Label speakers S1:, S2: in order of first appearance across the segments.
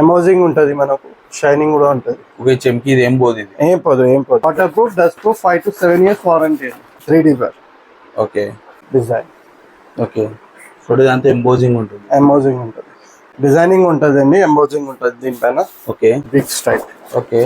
S1: Embossing ఉంటుంది మనకు, shining కూడా ఉంటుంది.
S2: ఓకే, చెంకి ఇది ఏం పోదు, ఇది
S1: ఏం పోదు. Waterproof, dustproof, 5 to 7 years warranty. 3D bar.
S2: Okay,
S1: design.
S2: Okay, so ఇదంతా ఎంబోజింగ్ ఉంటుంది.
S1: డిజైనింగ్ ఉంటుంది అండి, ఎంబోజింగ్ ఉంటుంది దీనిపైన.
S2: Okay,
S1: big style.
S2: Okay.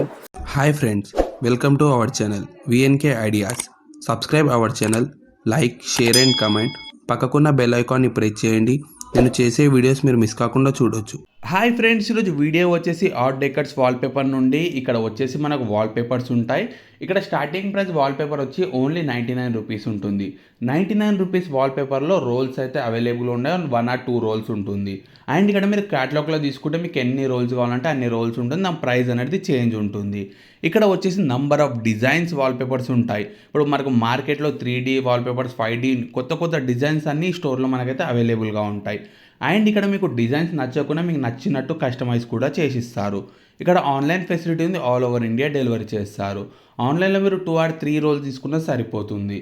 S3: Hi friends, welcome to our channel VNK ideas. Subscribe our channel, like, share and comment. పక్కకున్న bell ఐకాన్ని press చేయండి. నేను చేసే వీడియోస్ మీరు మిస్ కాకుండా చూడొచ్చు.
S4: హాయ్ ఫ్రెండ్స్, ఈరోజు వీడియో వచ్చేసి ఆర్ట్ డెకర్స్ వాల్పేపర్ నుండి. ఇక్కడ వచ్చేసి మనకు వాల్పేపర్స్ ఉంటాయి. ఇక్కడ స్టార్టింగ్ ప్రైస్ వాల్పేపర్ వచ్చి ఓన్లీ 99 రూపీస్ ఉంటుంది. 99 రూపీస్ వాల్పేపర్లో రోల్స్ అయితే అవైలబుల్ ఉన్నాయి. 1 or 2 రోల్స్ ఉంటుంది. అండ్ ఇక్కడ మీరు క్యాటలాగ్లో తీసుకుంటే మీకు ఎన్ని రోల్స్ కావాలంటే అన్ని రోల్స్ ఉంటుంది. నా ప్రైస్ అనేది చేంజ్ ఉంటుంది. ఇక్కడ వచ్చేసి నంబర్ ఆఫ్ డిజైన్స్ వాల్పేపర్స్ ఉంటాయి. ఇప్పుడు మనకు మార్కెట్లో 3D వాల్పేపర్స్, 5D కొత్త డిజైన్స్ అన్ని స్టోర్లో మనకైతే అవైలబుల్గా ఉంటాయి. అండ్ ఇక్కడ మీకు డిజైన్స్ నచ్చకుండా మీకు నచ్చినట్టు కస్టమైజ్ కూడా చేసిస్తారు. ఇక్కడ ఆన్లైన్ ఫెసిలిటీ ఉంది, ఆల్ ఓవర్ ఇండియా డెలివరీ చేస్తారు. ఆన్లైన్లో మీరు 2 or 3 రోల్స్ తీసుకున్నా సరిపోతుంది.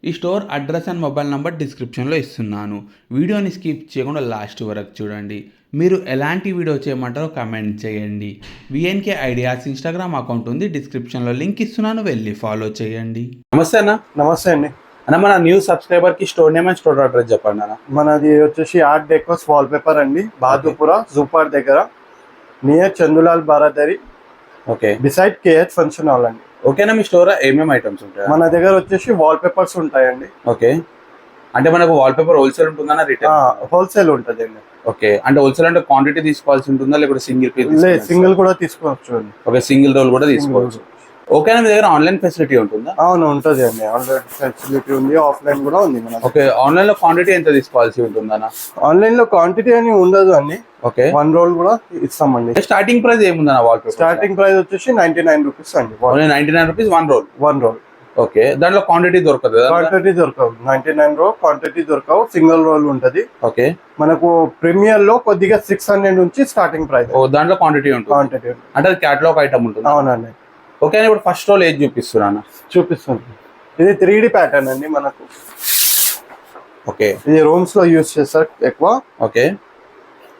S4: ఈ store address and mobile number డిస్క్రిప్షన్లో ఇస్తున్నాను. వీడియోని స్కిప్ చేయకుండా లాస్ట్ వరకు చూడండి. మీరు ఎలాంటి వీడియో చేయమంటారో కమెంట్ చేయండి. విఎన్కే ఐడియాస్ ఇన్స్టాగ్రామ్ అకౌంట్ ఉంది, డిస్క్రిప్షన్లో లింక్ ఇస్తున్నాను, వెళ్ళి ఫాలో చేయండి.
S2: నమస్తే అన్న.
S1: నమస్తే అండి.
S2: అన్న, మన న్యూ సబ్స్క్రైబర్ కి store name and store address చెప్పండి అన్న.
S1: మనది వచ్చేసి ఆర్ట్ డెకోస్ వాల్పేపర్ అండి, బహదూర్పుర జూపార్ దగ్గర, near Chandulal Baradari.
S2: Okay,
S1: beside KH function hall అండి.
S2: ఓకేనా, మీ స్టోర్ ఏమేమి ఐటమ్స్ ఉంటాయి?
S1: మన దగ్గర వచ్చేసి వాల్పేపర్స్ ఉంటాయండి.
S2: ఓకే, అంటే మనకు వాల్పేపర్ హోల్సేల్ ఉంటుందా, రిటైల్?
S1: హోల్సేల్ ఉంటుంది అండి.
S2: ఓకే, అంటే హోల్సేల్ అంటే క్వాంటిటీ తీసుకోవాల్సి ఉంటుందా, లేకపోతే సింగిల్ పీస్?
S1: లేదు, సింగిల్ కూడా తీసుకోవచ్చు అండి.
S2: ఓకే, సింగిల్ రోల్ కూడా తీసుకోవచ్చు. ఓకేనా, మీ దగ్గర ఆన్లైన్ ఫెసిలిటీ ఉంటుందా?
S1: అవును, ఉంటుంది అండి. ఆన్లైన్ ఫెసిలిటీ ఉంది, ఆఫ్లైన్ కూడా ఉంది మన.
S2: ఓకే, ఆన్లైన్ లో క్వాంటిటీ ఎంత తీసుకోవాల్సి ఉంటుందా?
S1: ఆన్లైన్ లో క్వాంటిటీ అని ఉండదు అండి.
S2: ఓకే,
S1: 1 రోల్ కూడా ఇస్తామండి.
S2: స్టార్టింగ్ ప్రైస్ ఏముందన్న వాల్పేపర్?
S1: స్టార్టింగ్ ప్రైస్ వచ్చేసి 99 రూపీస్ అండి.
S2: 99 రూపీస్ 1 రోల్.
S1: 1 రోల్.
S2: ఓకే, దాంట్లో క్వాంటిటీ దొరకదు?
S1: క్వాంటిటీ దొరకవు. 99 రో క్వాంటిటీ దొరకవు. సింగిల్ రోల్ ఉంటది.
S2: ఓకే,
S1: మనకు ప్రీమియర్ లో కొద్దిగా 600 నుంచి స్టార్టింగ్ ప్రైస్.
S2: దాంట్లో క్వాంటిటీ ఉంటుంది. అంటే అది క్యాటలాగ్ ఐటమ్ ఉంటుంది.
S1: అవునండి.
S2: ఓకే, ఇప్పుడు ఫస్ట్ రోల్ ఏది చూపిస్తున్నాను?
S1: చూపిస్తుంది. ఇది 3D ప్యాటర్న్ అండి మనకు.
S2: ఓకే,
S1: ఇది రూమ్స్ లో యూజ్ చేస్తారు ఎక్కువ.
S2: ఓకే,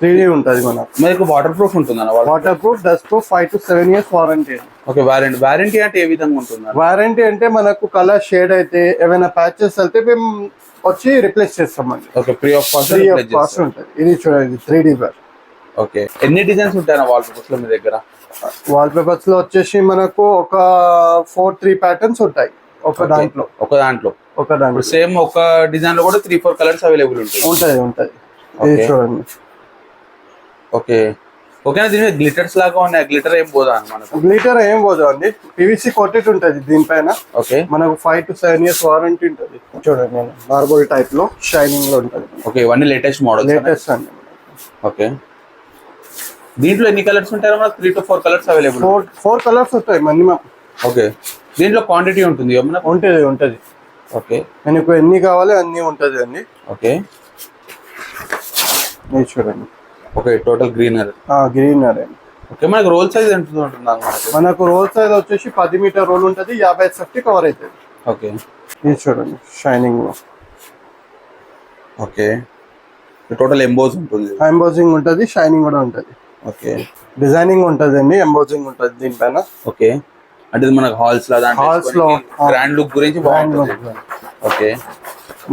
S1: 3D ఉంటది మనకు.
S2: మీకు వాటర్ ప్రూఫ్ ఉంటుందా?
S1: Water proof, dustproof, 5 to 7 years warranty.
S2: Okay, warranty అంటే ఏ విధంగా ఉంటుంది?
S1: వారంటీ అంటే మనకు కలర్ షేడ్ అయితే ఏమైనా ప్యాచెస్ అయితే మేము వచ్చి రిప్లేస్ చేస్తామండి.
S2: ఓకే, ఫ్రీ ఆఫ్ కాస్ట్
S1: ఉంటుంది. ఇది చూడండి, 3D బార్.
S2: ఓకే, ఎన్ని డిజైన్స్ ఉంటాయి వాల్ పేపర్స్ లో మీ దగ్గర?
S1: వాల్ పేపర్స్ లో వచ్చేసి మనకు ఒక 3 ప్యాటర్న్స్ ఉంటాయి. ఒక దాంట్లో
S2: సేమ్ ఒక డిజైన్ లో కూడా 3-4 కలర్స్ అవైలబుల్ ఉంటాయి.
S1: ఉంటది. ఇది చూడండి.
S2: ఓకే, ఓకేనా. దీని గ్లిటర్స్ లాగా ఉన్నాయి. గ్లిటర్ ఏం పోదా మనకు?
S1: గ్లిటర్ ఏం పోదు అండి. పివిసి కోటెడ్ ఉంటది దీనిపైన.
S2: ఓకే,
S1: మనకు 5 to 7 years వారంటీ ఉంటది. చూడండి, మార్బుల్ టైప్ లో షైనింగ్ లో ఉంటది.
S2: ఓకే, ఇవన్నీ లేటెస్ట్ మోడల్.
S1: లేటెస్ట్ అండి.
S2: ఓకే, దీంట్లో ఎన్ని కలర్స్ ఉంటాయి? మనకు 3 to 4 కలర్స్ అవైలబుల్.
S1: 4 కలర్స్ ఉంటాయి మినిమం.
S2: ఓకే, దీంట్లో క్వాంటిటీ ఉంటుంది?
S1: ఉంటది.
S2: ఓకే,
S1: మనకు ఎన్ని కావాలి అన్ని ఉంటది అండి.
S2: ఓకే,
S1: ఇది చూడండి.
S2: Okay, total greenery.
S1: Greenery.
S2: Okay, మనకు రోల్ సైజ్ ఎంత ఉంటుంది?
S1: మనకు రోల్ సైజ్ వచ్చేసి 10 మీటర్ రోల్ ఉంటది. 50 కవర్ అవుతుంది.
S2: ఓకే,
S1: ఇది చూడండి, షైనింగ్ లో.
S2: ఓకే, టోటల్ ఎంబోజింగ్
S1: ఉంటది, షైనింగ్ కూడా ఉంటది.
S2: ఓకే,
S1: డిజైనింగ్ ఉంటది అండి, ఎంబోజింగ్ ఉంటది దీనిపైన.
S2: ఓకే, అంటే మనకు హాల్స్ లో గ్రాండ్ లుక్ గురించి బాగుంటుంది. ఓకే,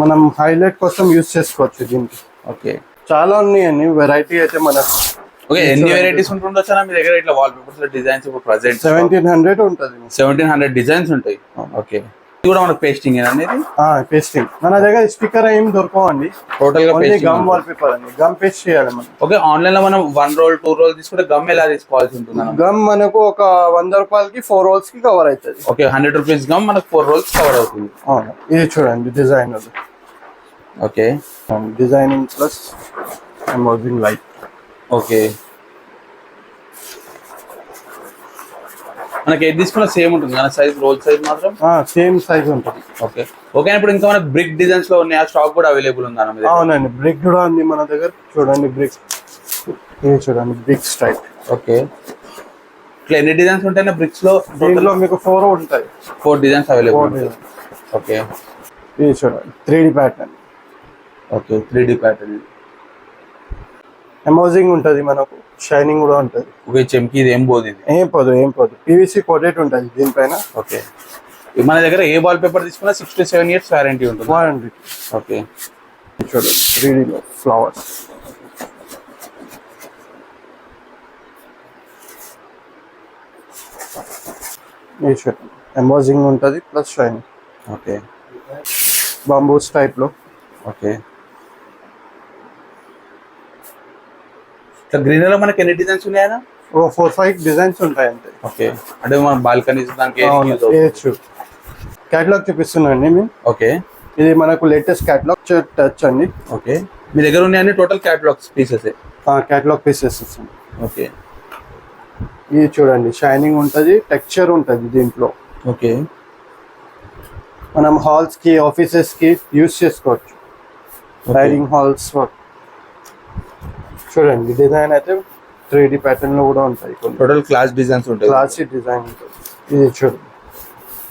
S1: మనం హైలైట్ కోసం యూజ్ చేసుకోవచ్చు దీనికి.
S2: ఓకే,
S1: చాలా ఉన్నాయండి వెరైటీ అయితే మనకు.
S2: ఓకే, ఎన్ని వెరైటీస్ ఉంటుండొచ్చా మీ దగ్గర ఇట్లా వాల్ పేపర్స్ లో డిజైన్స్? ఇప్పుడు ప్రెజెంట్
S1: 1700 ఉంటది.
S2: 1700 డిజైన్స్ ఉంటాయి. ఓకే, ఇది కూడా మనకు పేస్టింగ్ అనేది?
S1: పేస్టింగ్. మన దగ్గర స్టిక్కర్ ఏం దొరకవండి.
S2: టోటల్ గా
S1: గమ్ వాల్ పేపర్ అండి. గమ్ పేస్ట్ చేయాలి మనం.
S2: ఓకే, ఆన్లైన్ లో మనం 1 రోల్ 2 రోల్ తీసుకుంటే గమ్ ఎలా తీసుకోవాల్సి ఉంటుంది?
S1: గమ్ మనకు ఒక 100 రూపాయలకి 4 రోల్స్ కి కవర్ అవుతుంది.
S2: ఓకే, 100 రూపీస్ గమ్ మనకు 4 రోల్స్ కవర్ అవుతుంది.
S1: ఇది చూడండి, design.
S2: Okay,
S1: designing plus embossing light.
S2: Okay, మనకి ఏది తీసుకున్నా సేమ్ ఉంటుంది కదా సైజ్? రోల్ సైజ్ మాత్రం
S1: సేమ్ సైజ్ ఉంటుంది.
S2: ఓకే, ఓకే, ఇప్పుడు ఇంకా మనకి బ్రిక్ డిజైన్స్ లో ఉన్నాయి, ఆ స్టాక్ కూడా అవైలబుల్ ఉందా?
S1: అవునండి, బ్రిక్ కూడా ఉంది మన దగ్గర. చూడండి, బ్రిక్. ఇది చూడండి, బ్రిక్ స్టైల్.
S2: ఓకే, ఇట్లా ఎన్ని డిజైన్స్ ఉంటాయి బ్రిక్స్ లో?
S1: దీంట్లో మీకు 4 ఉంటాయి.
S2: 4 డిజైన్స్ అవైలబుల్. ఓకే,
S1: ఇది చూడండి, 3D pattern.
S2: Okay, 3D pattern.
S1: Embossing ఉంటది మనకు. షైనింగ్ కూడా ఉంటుంది.
S2: ఓకే, చెంకి ఇది ఏం పోదు ఇది.
S1: ఏం పోదు. పీవీసీ కోటెడ్ ఉంటుంది దీనిపైన.
S2: ఓకే, మన దగ్గర ఏ వాల్ పేపర్ తీసుకున్నా 6 to 7 years వారంటీ ఉంటుంది.
S1: వారంటీ.
S2: ఓకే,
S1: చూడండి 3D లో ఫ్లవర్స్. ఇది చూడండి ఎంబోజింగ్ ఉంటుంది plus shining.
S2: Okay,
S1: bamboos type లో.
S2: ఓకే, ఇట్లా గ్రీనరీ లో మనకి ఎన్ని డిజైన్స్ ఉన్నాయా?
S1: 4-5 డిజైన్స్ ఉంటాయి అంతే.
S2: ఓకే, అంటే మన బాల్కనీస్ దానికి
S1: క్యాటలాగ్ చూపిస్తున్నాండి మేము.
S2: ఓకే,
S1: ఇది మనకు లేటెస్ట్ క్యాటలాగ్ టచ్ అండి.
S2: ఓకే, మీ దగ్గర ఉన్నాయని total catalogues pieces?
S1: Catalogue pieces ఇస్తుంది.
S2: ఓకే,
S1: ఇది చూడండి షైనింగ్ ఉంటుంది, టెక్స్చర్ ఉంటుంది దీంట్లో.
S2: ఓకే,
S1: మనం హాల్స్ కి ఆఫీసెస్ కి యూజ్ చేసుకోవచ్చు. డైనింగ్ హాల్స్ చూడండి డిజైన్ అయితే 3D ప్యాటర్న్ లో కూడా ఉంటాయి.
S2: టోటల్ క్లాస్ డిజైన్స్ ఉంటాయి.
S1: క్లాసిక్ డిజైన్ ఉంటుంది. ఇది చూడండి.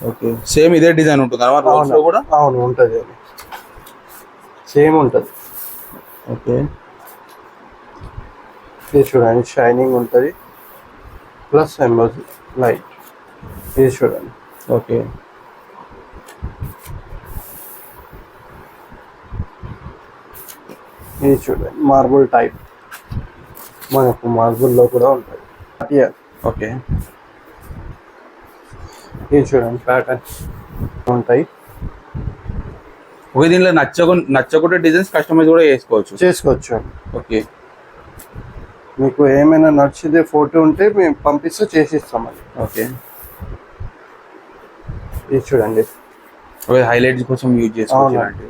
S2: ఓకే, సేమ్ ఇదే డిజైన్ ఉంటుంది కూడా?
S1: అవును ఉంటుంది, అది సేమ్ ఉంటుంది.
S2: ఓకే,
S1: ఇది చూడండి షైనింగ్ ఉంటుంది ప్లస్ ఎంబోజింగ్ లైట్. ఇది చూడండి.
S2: ఓకే,
S1: ఇది చూడండి మార్బుల్ టైప్, మనకు మార్బుల్లో కూడా ఉంటుంది.
S2: ఓకే,
S1: ఇది చూడండి ప్యాటర్న్స్ ఉంటాయి.
S2: ఓకే, దీనిలో నచ్చకుండా డిజైన్స్ కస్టమైజ్ కూడా చేసుకోవచ్చు. ఓకే,
S1: మీకు ఏమైనా నచ్చితే ఫోటో ఉంటే మేము పంపిస్తే చేసిస్తామండి.
S2: ఓకే,
S1: ఇది చూడండి.
S2: ఓకే, హైలైట్స్ కోసం యూజ్ చేసుకోవచ్చు.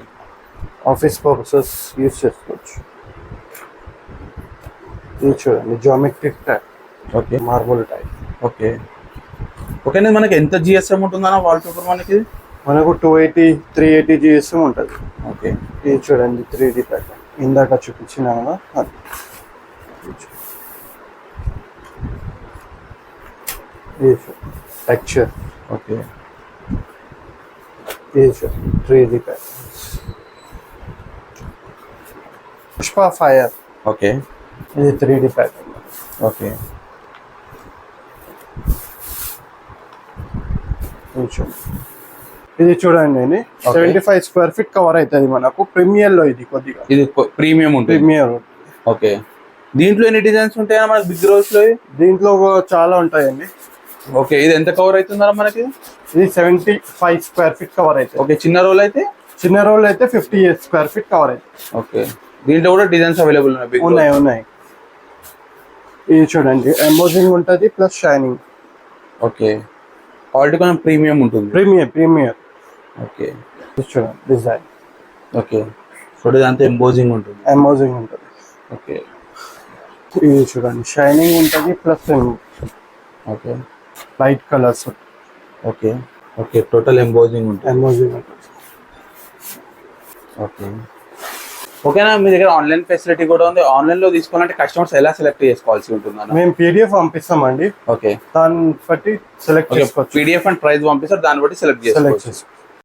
S1: ఆఫీస్ పర్పసెస్ యూజ్ చేసుకోవచ్చు. ఇది చూడండి geometric type.
S2: Okay,
S1: marble type.
S2: Okay, okay, మనకి ఎంత జిఎస్ఎం ఉంటుందన్న వాల్ పేపర్?
S1: మనకు 280-380 GSM ఉంటుంది.
S2: ఓకే,
S1: ఇది చూడండి 3D ప్యాటర్న్ ఇందాక చూపించిన కదా అది. ఇది టెక్స్చర్.
S2: ఓకే,
S1: ఇది చూడండి 3D pattern. Pushpa fire.
S2: Okay,
S1: ఇది 3D ప్యాటర్న్.
S2: ఓకే,
S1: ఇది చూడండి అండి 75 స్క్వేర్ ఫీట్ కవర్ అవుతుంది మనకు. ప్రీమియర్ లో ఇది కొద్దిగా
S2: ఇది ప్రీమియం ఉంటుంది.
S1: ప్రీమియర్.
S2: ఓకే, దీంట్లో ఎన్ని డిజైన్స్ ఉంటాయా మనకి బిగ్ రోల్స్ లో?
S1: దీంట్లో చాలా ఉంటాయండి.
S2: ఓకే, ఇది ఎంత కవర్ అవుతుందా మనకి?
S1: ఇది 75 స్క్వేర్ ఫీట్ కవర్ అవుతుంది.
S2: ఓకే, చిన్న రోల్ అయితే
S1: 50 స్క్వేర్ ఫీట్ కవర్ అవుతుంది.
S2: ఓకే, దీంట్లో కూడా డిజైన్స్ అవైలబుల్
S1: ఉన్నాయి. ఇది చూడండి ఎంబోజింగ్ ఉంటుంది ప్లస్ షైనింగ్.
S2: ఓకే, క్వాలిటీ కొంచెం ప్రీమియం ఉంటుంది.
S1: ప్రీమియర్.
S2: ఓకే,
S1: చూడండి డిజైన్.
S2: ఓకే, సో ఇదంతా ఎంబోజింగ్ ఉంటుంది.
S1: ఓకే, ఇది చూడండి షైనింగ్ ఉంటుంది plus
S2: okay
S1: light colours.
S2: Okay, okay, total embossing ఉంటుంది. ఓకే, ఓకేనా, మీ దగ్గర ఆన్లైన్ ఫెసిలిటీ కూడా ఉంది. ఆన్లైన్ లో తీసుకోవాలంటే కస్టమర్స్ ఎలా సెలెక్ట్ చేసుకోవాల్సి ఉంటుంది?
S1: మేము PDF పంపిస్తామండి.
S2: ఓకే,
S1: దాన్ని బట్టి సెలెక్ట్ చేసుకోవచ్చు.
S2: PDF అండ్ ప్రైస్ పంపిస్తారు, దాన్ని బట్టి సెలెక్ట్ చేసుకోవచ్చు.